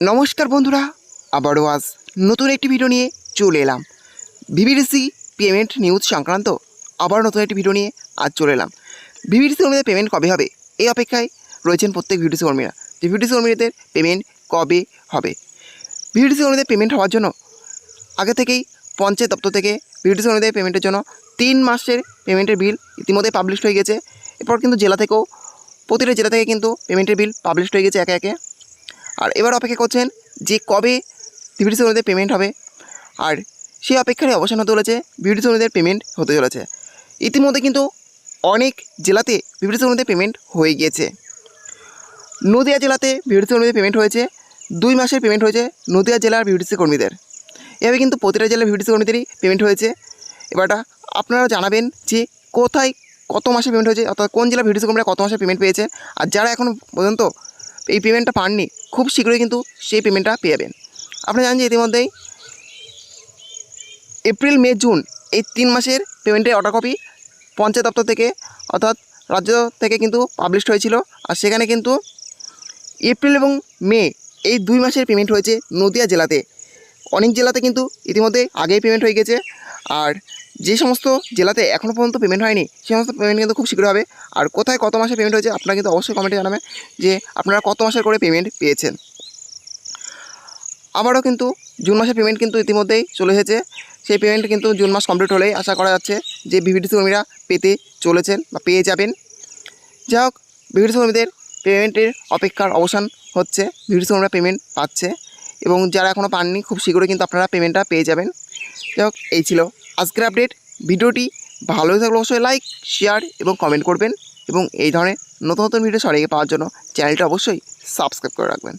নমস্কার বন্ধুরা, আবারও আজ নতুন একটি ভিডিও নিয়ে চলে এলাম। ভিভিডিসি পেমেন্ট নিউজ সংক্রান্ত আবার নতুন একটি ভিডিও নিয়ে আজ চলে এলাম। ভিভিডিসি কর্মীদের পেমেন্ট কবে হবে এই অপেক্ষায় রয়েছেন প্রত্যেক ভিভিডিসি কর্মীরা, যে ভিভিডিসি কর্মীদের পেমেন্ট কবে হবে। ভিভিডিসি কর্মীদের পেমেন্ট হওয়ার জন্য আগে থেকেই পঞ্চায়েত দপ্তর থেকে ভিভিডিসি কর্মীদের পেমেন্টের জন্য 3 মাসের পেমেন্টের বিল ইতিমধ্যে পাবলিশ হয়ে গেছে। এরপর কিন্তু জেলা থেকেও প্রতিটা জেলা থেকে কিন্তু পেমেন্টের বিল পাবলিশ হয়ে গেছে একে একে। আর এবার অপেক্ষা করছেন যে কবে ভিভিডিসি কর্মীদের পেমেন্ট হবে, আর সেই অপেক্ষারই অবসান হতে চলেছে। ভিভিডিসি কর্মীদের পেমেন্ট হতে চলেছে। ইতিমধ্যে কিন্তু অনেক জেলাতে ভিভিডিসি কর্মীদের পেমেন্ট হয়ে গিয়েছে। নদিয়া জেলাতে ভিভিডিসি কর্মীদের পেমেন্ট হয়েছে, 2 মাসের পেমেন্ট হয়েছে নদিয়া জেলার ভিভিডিসি কর্মীদের। এভাবে কিন্তু প্রতিটা জেলার ভিভিডিসি কর্মীদেরই পেমেন্ট হয়েছে। এবারটা আপনারা জানাবেন যে কোথায় কত মাসে পেমেন্ট হয়েছে, অর্থাৎ কোন জেলার ভিভিডিসি কর্মীরা কত মাসে পেমেন্ট পেয়েছে। আর যারা এখনও পর্যন্ত এই পেমেন্টটা পাননি, খুব শীঘ্রই কিন্তু সেই পেমেন্টটা পেয়ে যাবেন। আপনারা জানেন যে ইতিমধ্যেই এপ্রিল, মে, জুন এই 3 মাসের পেমেন্টের অর্ডার কপি পঞ্চায়েত দপ্তর থেকে অর্থাৎ রাজ্য থেকে কিন্তু পাবলিশ হয়েছিল। আর সেখানে কিন্তু এপ্রিল এবং মে এই 2 মাসের পেমেন্ট হয়েছে নদিয়া জেলাতে। অনেক জেলাতে কিন্তু ইতিমধ্যে আগেই পেমেন্ট হয়ে গেছে। আর যে সমস্ত জেলাতে এখনও পর্যন্ত পেমেন্ট হয়নি, সেই সমস্ত পেমেন্ট কিন্তু খুব শীঘ্র হবে। আর কোথায় কত মাসে পেমেন্ট হয়েছে আপনারা কিন্তু অবশ্যই কমেন্টে জানাবেন যে আপনারা কত মাসের করে পেমেন্ট পেয়েছেন। আবারও কিন্তু জুন মাসের পেমেন্ট কিন্তু ইতিমধ্যেই চলে এসেছে। সেই পেমেন্ট কিন্তু জুন মাস কমপ্লিট হলেই আশা করা যাচ্ছে যে ভিভিডিসি কর্মীরা পেতে চলেছেন বা পেয়ে যাবেন। যাই হোক, ভিভিডিসি কর্মীদের পেমেন্টের অপেক্ষার অবসান হচ্ছে। ভিভিডিসি কর্মীরা পেমেন্ট পাচ্ছে এবং যারা এখনও পাননি খুব শীঘ্রই কিন্তু আপনারা পেমেন্টটা পেয়ে যাবেন। যাই হোক, এই ছিল আজকের আপডেট। ভিডিওটি ভালো থাকলে অবশ্যই লাইক, শেয়ার এবং কমেন্ট করবেন এবং এই ধরনের নতুন নতুন ভিডিও সবাইকে পাওয়ার জন্য চ্যানেলটা অবশ্যই সাবস্ক্রাইব করে রাখবেন।